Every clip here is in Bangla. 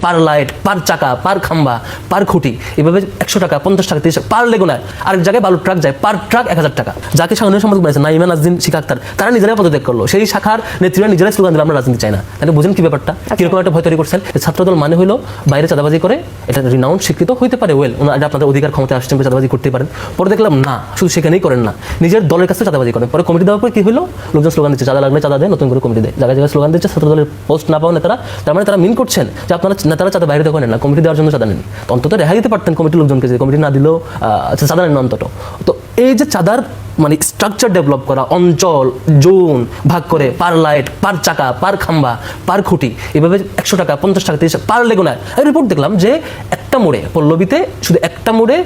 পার লাইট, পার চাকা, পার খাম্বা, পার খুঁটি, এভাবে 100 টাকা, 50 টাকা, 30 টাকা পার লেগুনায়। আরেক জায়গায় বালুর ট্রাক যায়, পার ট্রাক 1000 টাকা। যাকে সাংগঠনিক সম্পাদক বানিয়েছে নাইমা নাজদিন শিখা আক্তার, তারা নিজেরাই পদত্যাগ করলো। সেই শাখার নেত্রীরা নিজেরাই স্লোগান দিল আমরা রাজনীতি চাই না। তাহলে বুঝেন কি ব্যাপারটা, কিরকম একটা ভয় তৈরি করছেন। ছাত্রদল মানে হলো বাইরে চাঁদাবাজি করে, এটা রিনাউন্ড স্বীকৃত হইতে পারে, ওয়েল ওনারা আপনাদের অধিকার ক্ষমতা আসছেন চাঁদাবাজি করতে পারেন। পরে দেখলাম না, শুধু সেখানেই করেন না, নিজের দলের কাছে চাঁদাবাজি করেন। পরে কমিটি দেওয়ার পর কি হলো, লোকজন স্লোগান দিচ্ছে চাঁদা লাগলে চাঁদা দেয়, নতুন করে কমিটি দেয়, জায়গায় জায়গায় স্লোগান দিচ্ছে। ছাত্রদলের পোস্ট না পাওয়া নেতারা, তার মানে তারা মিন করছেন যে আপনারা নেতারা চাঁদা বাইরে থেকে নেন না, কমিটি দেওয়ার জন্য চাঁদা নেন। অন্তত রেহাই দিতে পারতেন কমিটির লোকজনকে, যে কমিটি না দিলেও চাঁদা নেন অন্তত। তো এই যে চাঁদার মানে স্ট্রাকচার ডেভেলপ করা, অঞ্চল জোন ভাগ করে, পার লাইট, পার চাকা, পার খাম্বা, পার খুঁটি, এভাবে 100 টাকা, 50 টাকা, 30 টাকা পার লেগুনায়। রিপোর্ট দেখলাম যে একটা মোড়ে, পল্লবীতে শুধু একটা মোড়ে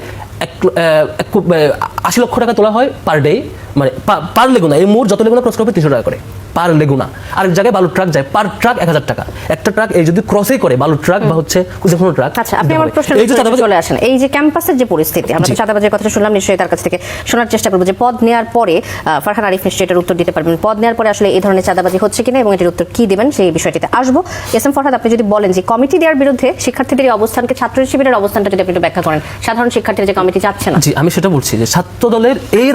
80 লক্ষ টাকা তোলা হয় পার ডে, মানে পার লেগুনা। এই মোড় যত লেগুনা ক্রস করবে 300 টাকা করে পার লেগুনা। আরেক জায়গায় বালুর ট্রাক যায়, পার ট্রাক 1000 টাকা। একটা ট্রাক এই যদি ক্রসই করে, বালুর ট্রাক বা হচ্ছে যে কোনো ট্রাক। আচ্ছা, আপনি আমার প্রশ্ন চলে আসেন। এই যে ক্যাম্পাসের যে পরিস্থিতি, আমরা তো চাঁদাবাজের কথাটা শুনলাম, নিশ্চয়ই তার কাছ থেকে শোনার চেষ্টা করবো যে পদ নেওয়ার পরে ফারহান আরিফ নিশ্চয়ই এটার উত্তর দিতে পারবেন। পদ নেওয়ার পরে আসলে এই ধরনের চাঁদাবাজি হচ্ছে কিনা এবং এটার উত্তর কি দিবেন সেই বিষয়টিতে আসবো। এস এম ফরহাদ, আপনি যদি বলেন যে কমিটি দেওয়ার বিরুদ্ধে শিক্ষার্থীদের এই অবস্থানকে, ছাত্র শিবিরের অবস্থানটা যদি আপনি একটু ব্যাখ্যা করেন, সাধারণ শিক্ষার্থীরা যে কমিটি চাচ্ছে না। জি, আমি সেটা বলছি যে ছাত্র দলের এই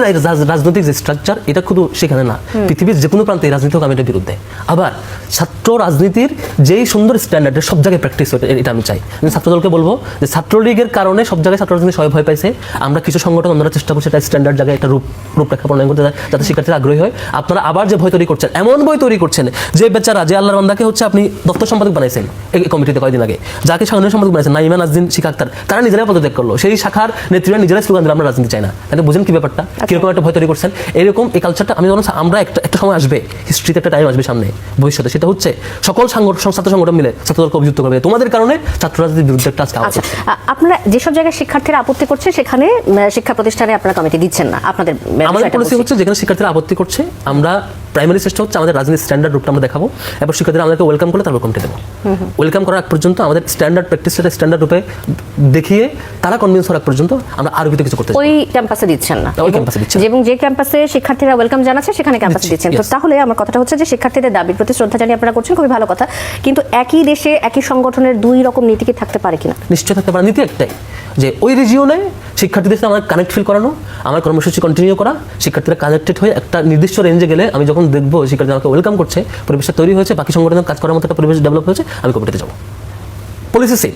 রাজনৈতিক যে স্ট্রাকচার, এটা শুধু সেখানে না, পৃথিবীর যে কোনো প্রান্তে এই রাজনীতি হোক, আমি এটার বিরুদ্ধে। আবার ছাত্র রাজনীতির যেই সুন্দর স্ট্যান্ডার্ড সব জায়গায় প্র্যাকটিস হয়, এটা আমি চাই। ছাত্রদলকে বলবো যে ছাত্রলীগের কারণে সব জায়গায় ছাত্র রাজনীতি সবাই ভয় পাইছে। আমরা কিছু সংগঠন অন্যরা চেষ্টা করছি এটা স্ট্যান্ডার্ড জায়গায় একটা রূপরেখা প্রণয়ন করতে, যাতে শিক্ষার্থীরা আগ্রহী হয়। আপনারা আবার যে ভয় তৈরি করছেন, এমন ভয় তৈরি করছেন যে বেচারা, যে আল্লাহর বান্দাকে হচ্ছে আপনি দপ্তর সম্পাদক বানাইছেন এই কমিটিতে কয়েকদিন আগে, যাকে সাংগঠনিক সম্পাদক বানাইছেন নাইমা নাজদিন শিখা আক্তার, তারা নিজেরাই পদত্যাগ করলো। সেই শাখার নেত্রীরা নিজেরাই স্লোগান দিল আমরা রাজনীতি চাই না। তাহলে বুঝেন কি ব্যাপারটা, কিরকম একটা ভয় তৈরি করছেন। এরকম এই কালচারটা আমি যখন আমরা একটা সময় আসবে, হিস্ট্রিতে একটা টাইম আসবে সামনে ভবিষ্যতে, সেটা হচ্ছে সকল ছাত্র সংগঠন মিলে ছাত্রদলকে অভিযুক্ত করবে তোমাদের কারণে ছাত্র রাজনীতির বিরুদ্ধে একটা আজকে। আচ্ছা, আপনারা যেসব জায়গায় শিক্ষার্থীরা আপত্তি করছে সেখানে শিক্ষা প্রতিষ্ঠানে আপনারা কমিটি দিচ্ছেন না আপনাদের? আমাদের পলিসি হচ্ছে যেখানে শিক্ষার্থীরা আপত্তি করছে, আমরা প্রাইমারি চেষ্টা হচ্ছে আমাদের রাজনীতির স্ট্যান্ডার্ড রূপটা আমরা দেখাবো, এবং শিক্ষার্থীরা আমাদেরকে ওয়েলকাম করলে তারপর কমিটি দেবো। ওয়েলকাম করার আগ পর্যন্ত আমাদের স্ট্যান্ডার্ড প্র্যাকটিসটা স্ট্যান্ডার্ড রূপে দেখিয়ে তারা কনভিন্স হওয়ার আগ পর্যন্ত আমরা আরো কিছু করতে ওই ক্যাম্পাসে দিচ্ছেন না, ওই ক্যাম্পাসে দিচ্ছেন, এবং যে ক্যাম্পাসে শিক্ষার্থীরা ওয়েলকাম জানাচ্ছে সেখানে ক্যাম্পাসে দিচ্ছেন। তো তাহলে আমার কথাটা হচ্ছে যে শিক্ষার্থীদের দাবির প্রতি শ্রদ্ধা জানিয়ে আপনারা করছেন, খুবই ভালো কথা, কিন্তু একই দেশে একই সংগঠনের দুই রকম নীতি কি থাকতে পারে কিনা? নিশ্চয়ই থাকতে পারে। নীতি একটাই, যে ওই রিজিওনে শিক্ষার্থীদের সাথে আমার কানেক্ট ফিল করানো, আমার কর্মসূচি কন্টিনিউ করা, শিক্ষার্থীরা কানেক্টেড হয়ে একটা নির্দিষ্ট রেঞ্জে গেলে আমি যখন দেখবো শিক্ষার্থীরা আমাকে ওয়েলকাম করছে, পরিবেশটা তৈরি হয়েছে, বাকি সংগঠনের কাজ করার মতো একটা পরিবেশ ডেভেলপ হয়েছে, আমি কমিটিতে যাবো। পলিসি সেম,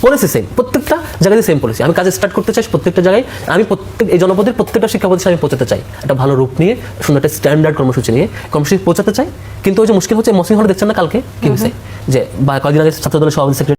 পলিসি সেম, প্রত্যেকটা জায়গায় সেম পলিসি। আমি কাজ স্টার্ট করতে চাই প্রত্যেকটা জায়গায়, আমি এই জনপদের প্রত্যেকটা শিক্ষা প্রতিষ্ঠানে আমি পৌঁছাতে চাই, একটা ভালো রূপ নিয়ে, সুন্দর একটা স্ট্যান্ডার্ড কর্মসূচি নিয়ে পৌঁছাতে চাই। কিন্তু ওই যে মুশকিল হচ্ছে, মসিন হলে দেখছেন না কালকে কি হয়েছে, যে বা কয়েকদিন আগে ছাত্রদলের সভাপতি